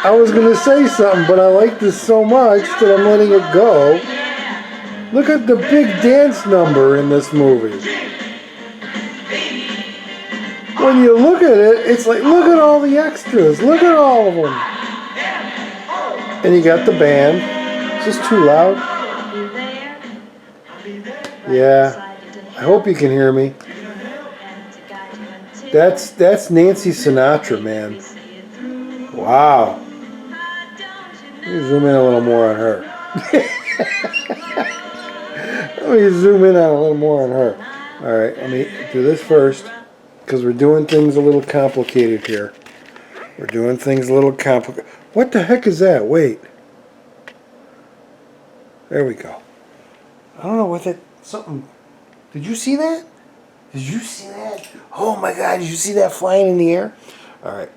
I was gonna say something, but I like this so much that I'm letting it go. Look at the big dance number in this movie. When you look at it, it's like, look at all the extras. Look at all of them. And you got the band. Is this too loud? Yeah. I hope you can hear me. That's Nancy Sinatra, man. Wow. Let me zoom in a little more on her. Let me zoom in on a little more on her. All right, let me do this first because we're doing things a little complicated here. We're doing things a little complicated. What the heck is that? Wait. There we go. I don't know what that... Something... Did you see that? Did you see that? Oh my God, did you see that flying in the air? All right.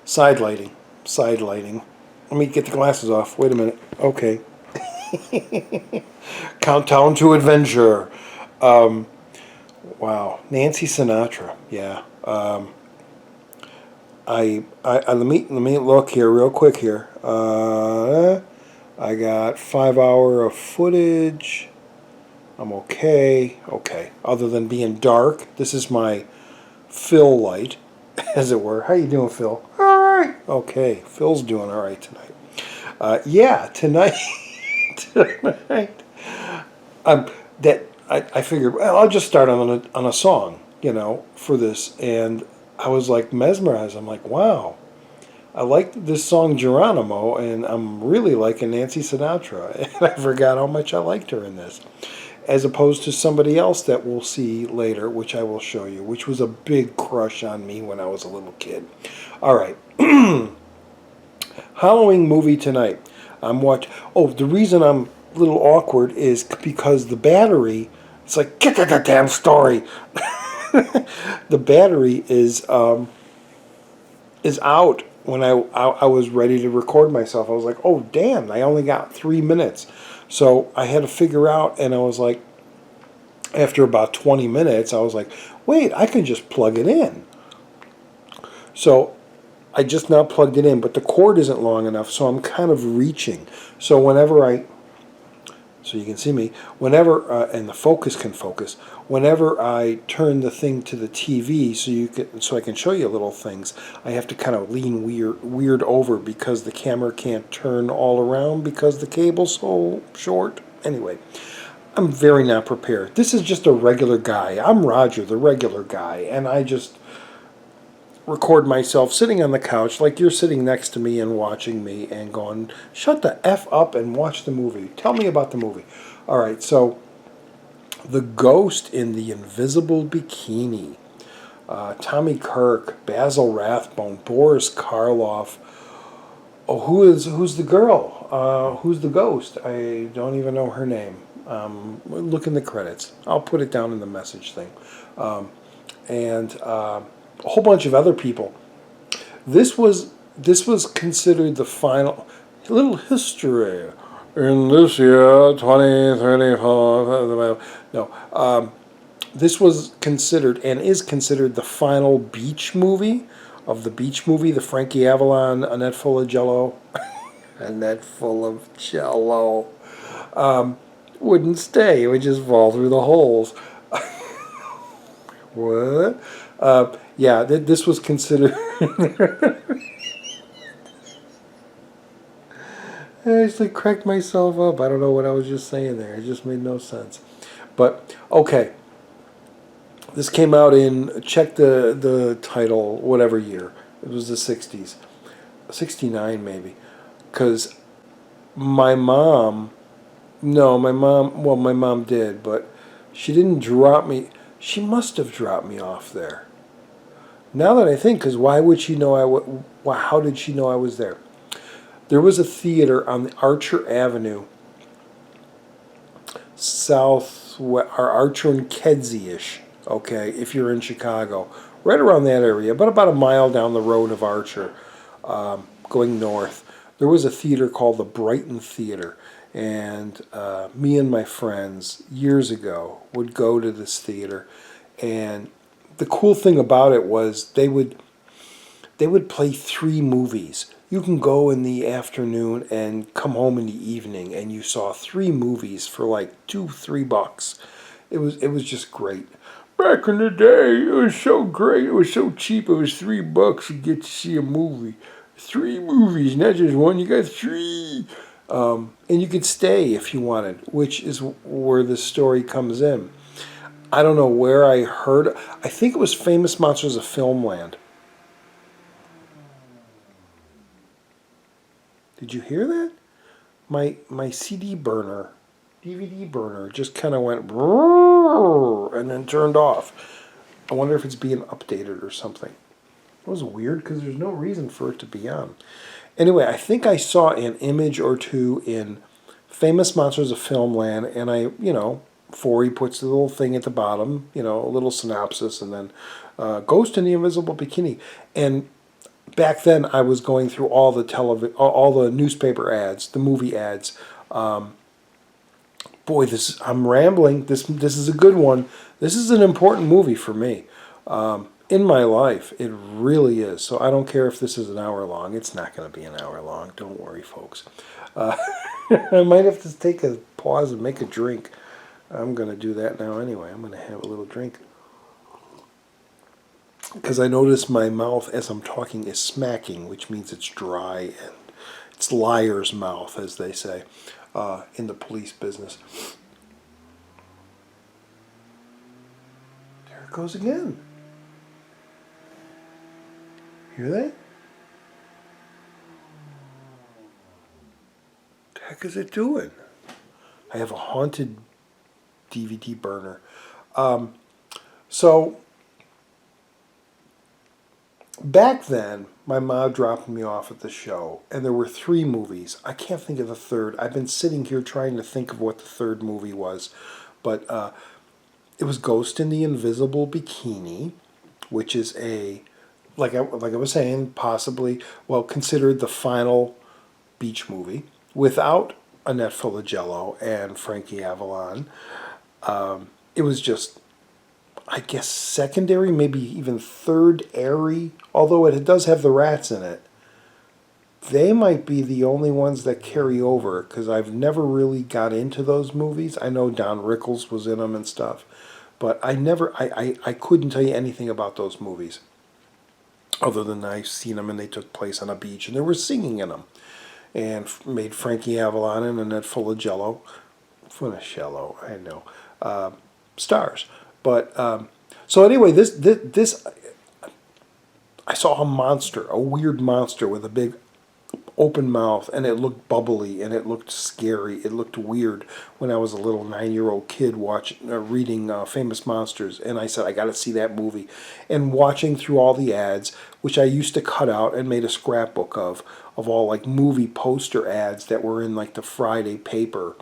Side lighting. Side lighting. Let me get the glasses off. Wait a minute. Okay. Countdown to Adventure. Wow. Nancy Sinatra. Yeah. Let me look here real quick here. I got 5 hours of footage. I'm okay. Okay. Other than being dark, this is my fill light, as it were. How you doing, Phil? All right. Okay. Phil's doing all right tonight. Yeah, tonight. Tonight. I figured, well, I'll just start on a song, you know, for this, and I was like mesmerized. I'm like, wow. I like this song Geronimo, and I'm really liking Nancy Sinatra. And I forgot how much I liked her in this. As opposed to somebody else that we'll see later, which I will show you, which was a big crush on me when I was a little kid. All right. Halloween movie tonight. I'm watching. Oh, the reason I'm a little awkward is because the battery, it's like, get to the damn story. The battery is out. When I was ready to record myself, I was like, oh, damn, I only got 3 minutes. So I had to figure out, and I was like, after about 20 minutes, I was like, wait, I can just plug it in. So I just now plugged it in, but the cord isn't long enough, so I'm kind of reaching. So whenever so you can see me, whenever, and the focus can focus, whenever I turn the thing to the TV so I can show you little things, I have to kind of lean weird over because the camera can't turn all around because the cable's so short. Anyway, I'm very not prepared. This is just a regular guy. I'm Roger, the regular guy, and I just record myself sitting on the couch like you're sitting next to me and watching me and going, shut the F up and watch the movie. Tell me about the movie. All right, so the ghost in the invisible bikini. Tommy Kirk, Basil Rathbone, Boris Karloff. Oh, who's the girl? Who's the ghost? I don't even know her name. Look in the credits. I'll put it down in the message thing. And a whole bunch of other people. This was considered the final. A little history in this year, 2034. No, this was considered and is considered the final beach movie of the beach movie, the Frankie Avalon, A Net Full of Jello. A net full of Jello. Wouldn't stay. It would just fall through the holes. What? Yeah, this was considered... I actually cracked myself up. I don't know what I was just saying there. It just made no sense. But, okay. This came out in, check the title, whatever year. It was the 60s. 69 maybe. Because my mom did, but she didn't drop me. She must have dropped me off there. Now that I think, because why would she know how did she know I was there? There was a theater on the Archer Avenue, south, or Archer and Kedzie-ish, okay, if you're in Chicago. Right around that area, but about a mile down the road of Archer, going north. There was a theater called the Brighton Theater, and me and my friends, years ago, would go to this theater, And the cool thing about it was they would play 3 movies. You can go in the afternoon and come home in the evening, and you saw 3 movies for like $2, $3. It was just great. Back in the day, it was so great. It was so cheap. It was $3. You get to see a movie. 3 movies, not just one. You got 3. And you could stay if you wanted, which is where the story comes in. I don't know where I heard. I think it was Famous Monsters of Filmland. Did you hear that? My CD burner, DVD burner, just kind of went and then turned off. I wonder if it's being updated or something. It was weird because there's no reason for it to be on. Anyway, I think I saw an image or two in Famous Monsters of Filmland, and Forey puts the little thing at the bottom, a little synopsis, and then Ghost in the Invisible Bikini. And back then, I was going through all the newspaper ads, the movie ads. Boy, I'm rambling. This is a good one. This is an important movie for me. In my life, it really is. So I don't care if this is an hour long. It's not going to be an hour long. Don't worry, folks. I might have to take a pause and make a drink. I'm going to do that now anyway. I'm going to have a little drink. Because I notice my mouth as I'm talking is smacking, which means it's dry, and it's liar's mouth, as they say in the police business. There it goes again. Hear that? What the heck is it doing? I have a haunted DVD burner. So back then, my mom dropped me off at the show, and there were 3 movies. I can't think of the third. I've been sitting here trying to think of what the third movie was, but it was Ghost in the Invisible Bikini, which is like I was saying, possibly, considered the final beach movie without Annette Funicello and Frankie Avalon. It was just, I guess, secondary, maybe even third-ary, although it does have the rats in it. They might be the only ones that carry over, because I've never really got into those movies. I know Don Rickles was in them and stuff, but I couldn't tell you anything about those movies, other than I've seen them and they took place on a beach and there was singing in them, and made Frankie Avalon and Annette Funicello, I know, stars. But so anyway, this I saw a monster, a weird monster with a big open mouth, and it looked bubbly and it looked scary. It looked weird when I was a little 9-year-old kid reading Famous Monsters, and I said I got to see that movie. And watching through all the ads, which I used to cut out and made a scrapbook of all like movie poster ads that were in like the Friday paper.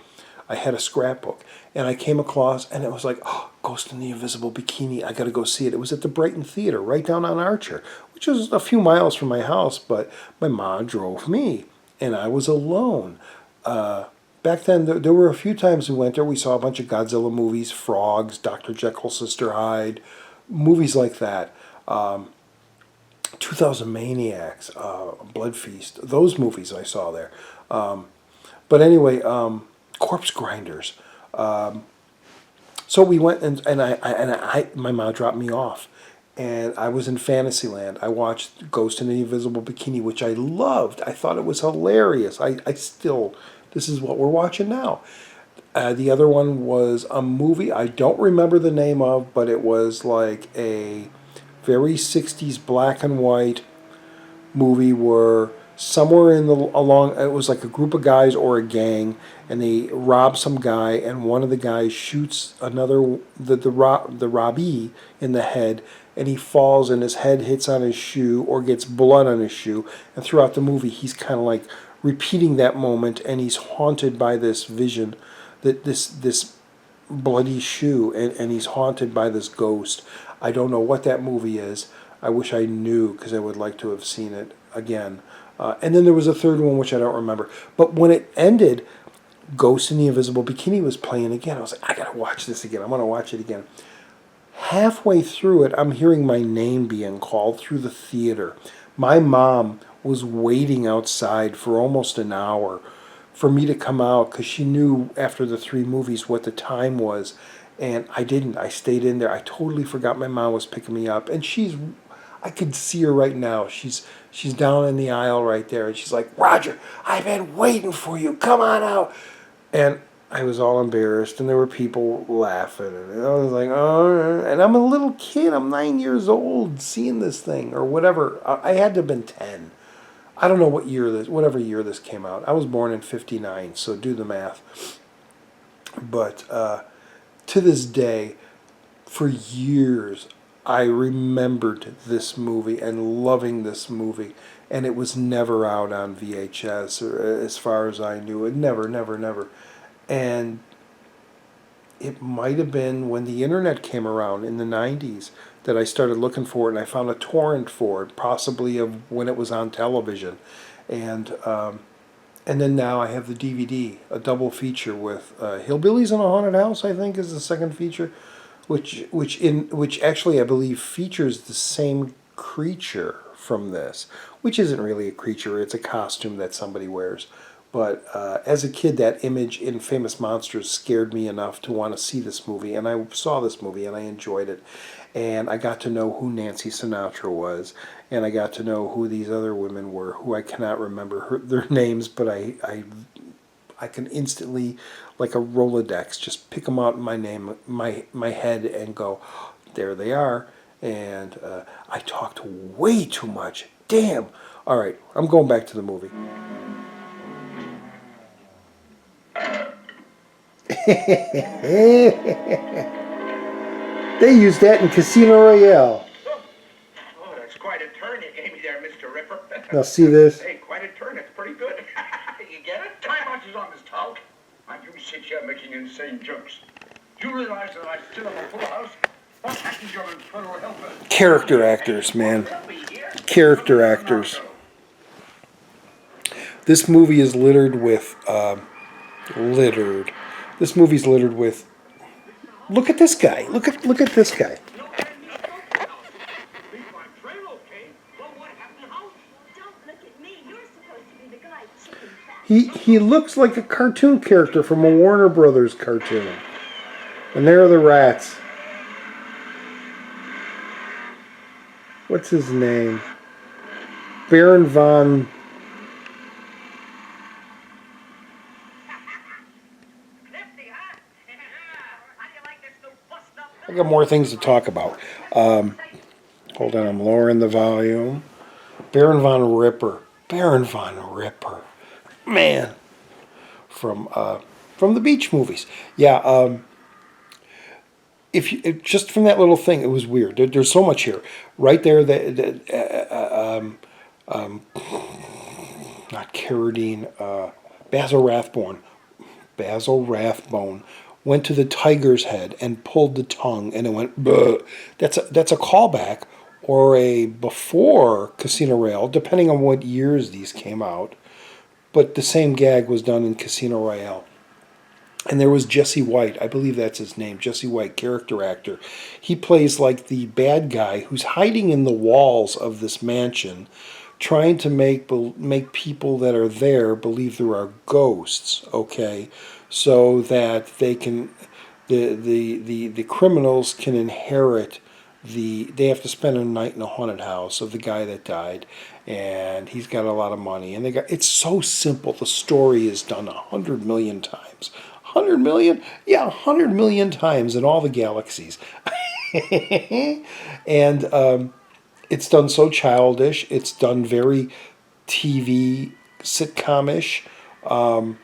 I had a scrapbook, and I came across, and it was like, oh, Ghost in the Invisible Bikini. I got to go see it. It was at the Brighton Theater, right down on Archer, which was a few miles from my house, but my mom drove me, and I was alone. Back then, there were a few times we went there. We saw a bunch of Godzilla movies, Frogs, Dr. Jekyll, Sister Hyde, movies like that. 2000 Maniacs, Blood Feast, those movies I saw there. But anyway, Corpse Grinders. So we went, and my mom dropped me off, and I was in Fantasyland. I watched Ghost in the Invisible Bikini, which I loved. I thought it was hilarious. I still, this is what we're watching now. The other one was a movie I don't remember the name of, but it was like a very 60s black and white movie where somewhere it was like a group of guys or a gang, and they rob some guy, and one of the guys shoots the robbie in the head, and he falls and his head hits on his shoe or gets blood on his shoe, and throughout the movie he's kind of like repeating that moment, and he's haunted by this vision, that this bloody shoe, and he's haunted by this ghost. I don't know what that movie is. I wish I knew, because I would like to have seen it again. And then there was a third one which I don't remember. But when it ended, Ghost in the Invisible Bikini was playing again. I was like, I gotta watch this again. I'm gonna watch it again. Halfway through it, I'm hearing my name being called through the theater. My mom was waiting outside for almost an hour for me to come out because she knew after the three movies what the time was. And I didn't. I stayed in there. I totally forgot my mom was picking me up. And I could see her right now. She's down in the aisle right there. And she's like, Roger, I've been waiting for you. Come on out. And I was all embarrassed, and there were people laughing, and I was like, oh, and I'm a little kid. I'm 9 years old, seeing this thing or whatever. I had to have been 10. I don't know whatever year this came out. I was born in '59, so do the math. But to this day, for years, I remembered this movie and loving this movie, and it was never out on VHS, or as far as I knew, it never, never, never. And it might have been when the internet came around in the 90s that I started looking for it, and I found a torrent for it, possibly of when it was on television. And and then now I have the DVD, a double feature with Hillbillies in a Haunted House, I think is the second feature, which actually I believe features the same creature from this, which isn't really a creature, it's a costume that somebody wears. But as a kid, that image in Famous Monsters scared me enough to want to see this movie, and I saw this movie and I enjoyed it. And I got to know who Nancy Sinatra was, and I got to know who these other women were, who I cannot remember their names, but I can instantly, like a Rolodex, just pick them out in my head and go, there they are. And I talked way too much. Damn. All right, I'm going back to the movie. They used that in Casino Royale. Oh, that's quite a turn you gave me there, Mr. Ripper. Now see this? Hey, quite a turn. It's pretty good. You get it? How much is on this talk? Why you sit here making insane jokes? Do you realize that I still have a full house? What happens you're in federal helper? Character actors, man. Character actors. This movie is littered with This movie's littered with. Look at this guy. Look at this guy. He looks like a cartoon character from a Warner Brothers cartoon. And there are the rats. What's his name? Baron von. I got more things to talk about. Hold on, I'm lowering the volume. Baron von Ripper. Baron von Ripper. Man. From the Beach movies. Yeah, just from that little thing, it was weird. There's so much here. Right there, not Carradine, Basil Rathbone went to the tiger's head and pulled the tongue, and it went, bleh. That's a callback or a before Casino Royale, depending on what years these came out. But the same gag was done in Casino Royale. And there was Jesse White, I believe that's his name, Jesse White, character actor. He plays like the bad guy who's hiding in the walls of this mansion, trying to make people that are there believe there are ghosts, okay, so that they can, the criminals can inherit they have to spend a night in a haunted house of the guy that died, and he's got a lot of money, and it's so simple. The story is done 100 million times. 100 million? Yeah, 100 million times in all the galaxies. And it's done so childish. It's done very TV sitcom-ish. I'm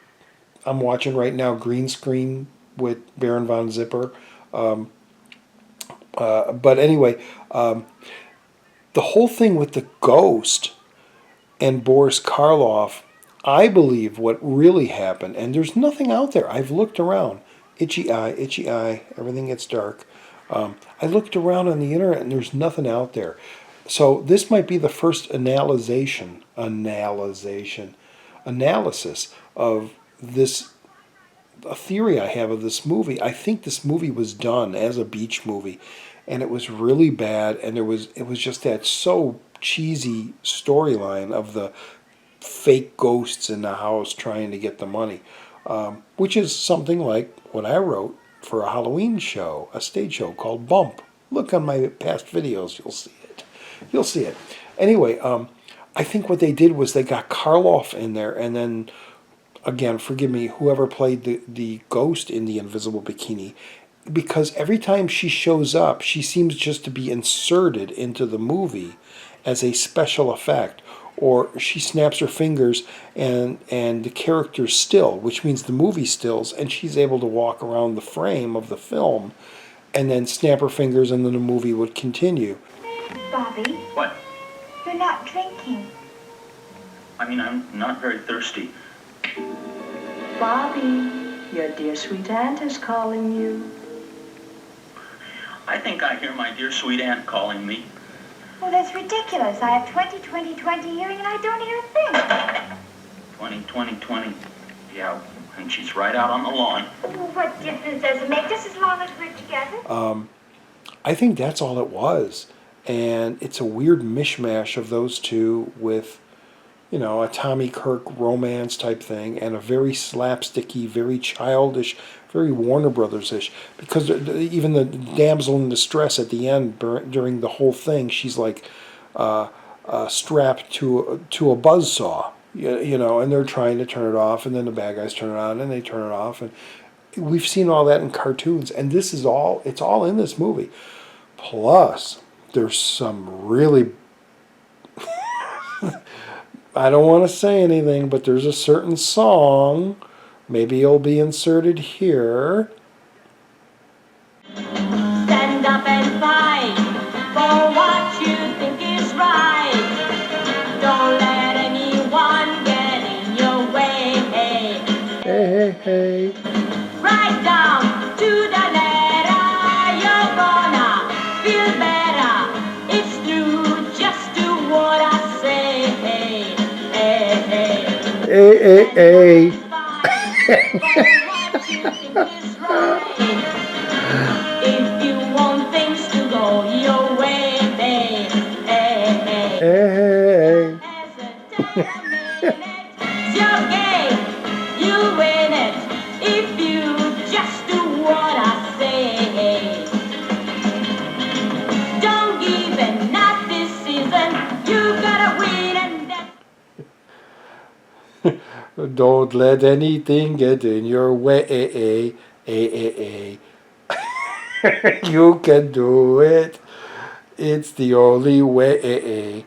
watching right now Green Screen with Baron von Zipper. But anyway, the whole thing with the ghost and Boris Karloff, I believe what really happened, and there's nothing out there. I've looked around. Itchy eye, everything gets dark. I looked around on the internet and there's nothing out there. So this might be the first analysis of this, a theory I have of this movie. I think this movie was done as a beach movie, and it was really bad. And it was just that so cheesy storyline of the fake ghosts in the house trying to get the money, which is something like what I wrote for a Halloween show, a stage show called Bump. Look on my past videos, you'll see it. You'll see it. Anyway, I think what they did was they got Karloff in there, and then again, forgive me, whoever played the ghost in the invisible bikini, because every time she shows up, she seems just to be inserted into the movie as a special effect, or she snaps her fingers and the character still, which means the movie stills, and she's able to walk around the frame of the film, and then snap her fingers, and then the movie would continue. Bobby, What? you're not drinking. I mean, I'm not very thirsty. Bobby, your dear sweet aunt is calling you. I think I hear my dear sweet aunt calling me. Well, that's ridiculous. I have 20/20/20 hearing and I don't hear a thing. 20/20/20. Yeah, and she's right out on the lawn. Well, what difference does it make, just as long as we're together? I think that's all it was. And it's a weird mishmash of those two with, you know, a Tommy Kirk romance type thing and a very slapsticky, very childish, very Warner Brothers-ish. Because even the damsel in distress at the end during the whole thing, she's like strapped to a buzzsaw, you know, and they're trying to turn it off, and then the bad guys turn it on, and they turn it off. And we've seen all that in cartoons, and this is all, it's all in this movie. Plus, there's some really... I don't want to say anything, but there's a certain song, maybe it'll be inserted here. Stand up and fight for what you think is right. Don't let anyone get in your way. Hey, hey, hey. Right down to the letter, you're gonna feel better. It's true, just do what I say. Hey, hey, hey. If you want things to go your way, Hey, hey, it's your game, you win it. If you just do what I say, don't give in, not this season. You gotta win and that's... Don't let anything get in your way. You can do it. It's the only way.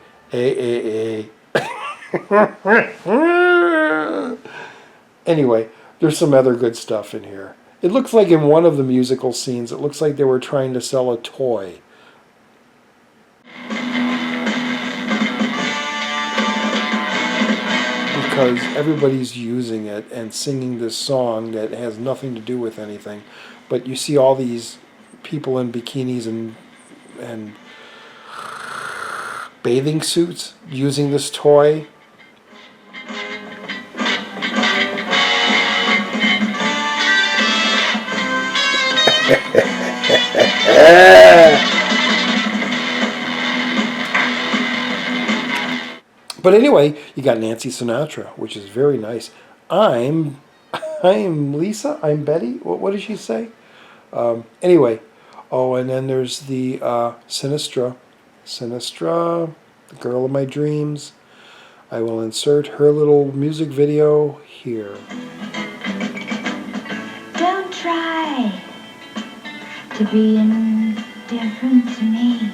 Anyway, there's some other good stuff in here. It looks like in one of the musical scenes, it looks like they were trying to sell a toy. Because everybody's using it and singing this song that has nothing to do with anything. But you see all these people in bikinis and bathing suits using this toy. But anyway, you got Nancy Sinatra, which is very nice. I'm Lisa. I'm Betty. What did she say? Anyway, oh, and then there's the Sinistra, the girl of my dreams. I will insert her little music video here. Don't try to be indifferent to me.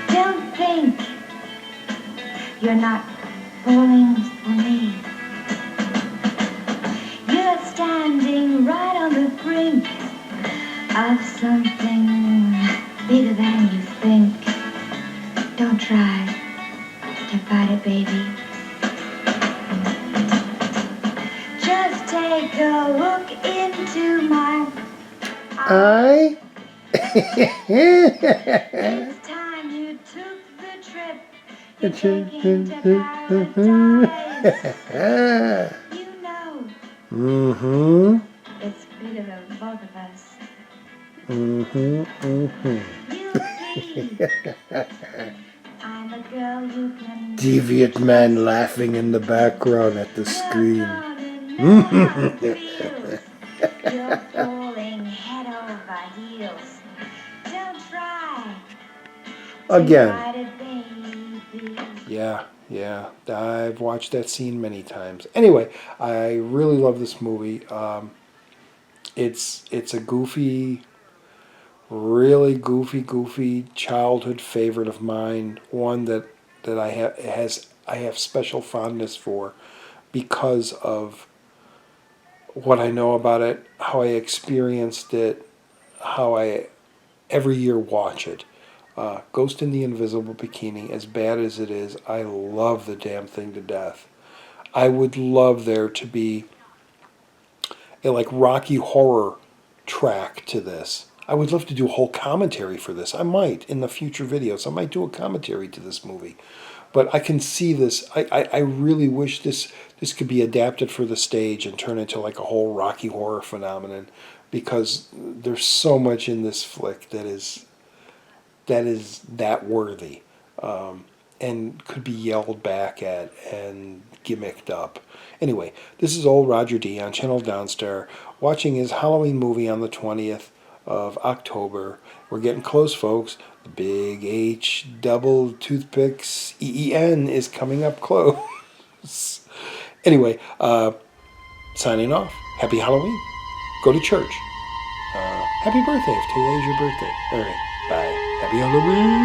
Don't think you're not falling for me. You're standing right on the brink of something bigger than you think. Don't try to fight it, baby. Just take a look into my eyes. It's time you took the trip. You're taking to paradise. You know Mm-hmm. it's bigger than both of us. Mm-hmm. Mm-hmm. You see, I'm a girl you can. Deviant man laughing in the background at the You're screen. gonna know how it feels. You're falling head over heels. Don't try to Again. fight it, baby. Yeah. I've watched that scene many times. Anyway, I really love this movie. It's a goofy, really goofy childhood favorite of mine. One that I have special fondness for because of what I know about it, how I experienced it, how I every year watch it. Ghost in the Invisible Bikini, as bad as it is, I love the damn thing to death. I would love there to be a like Rocky Horror track to this. I would love to do a whole commentary for this. I might in the future videos. I might do a commentary to this movie. But I can see this. I really wish this could be adapted for the stage and turn into like a whole Rocky Horror phenomenon, because there's so much in this flick that worthy, and could be yelled back at and gimmicked up. Anyway, this is old Roger D on Channel Donstar, watching his Halloween movie on the 20th of October. We're getting close, folks. The big H double toothpicks EEN is coming up close. Anyway, signing off. Happy Halloween. Go to church. Happy birthday if today's your birthday. All right, bye. Happy Halloween.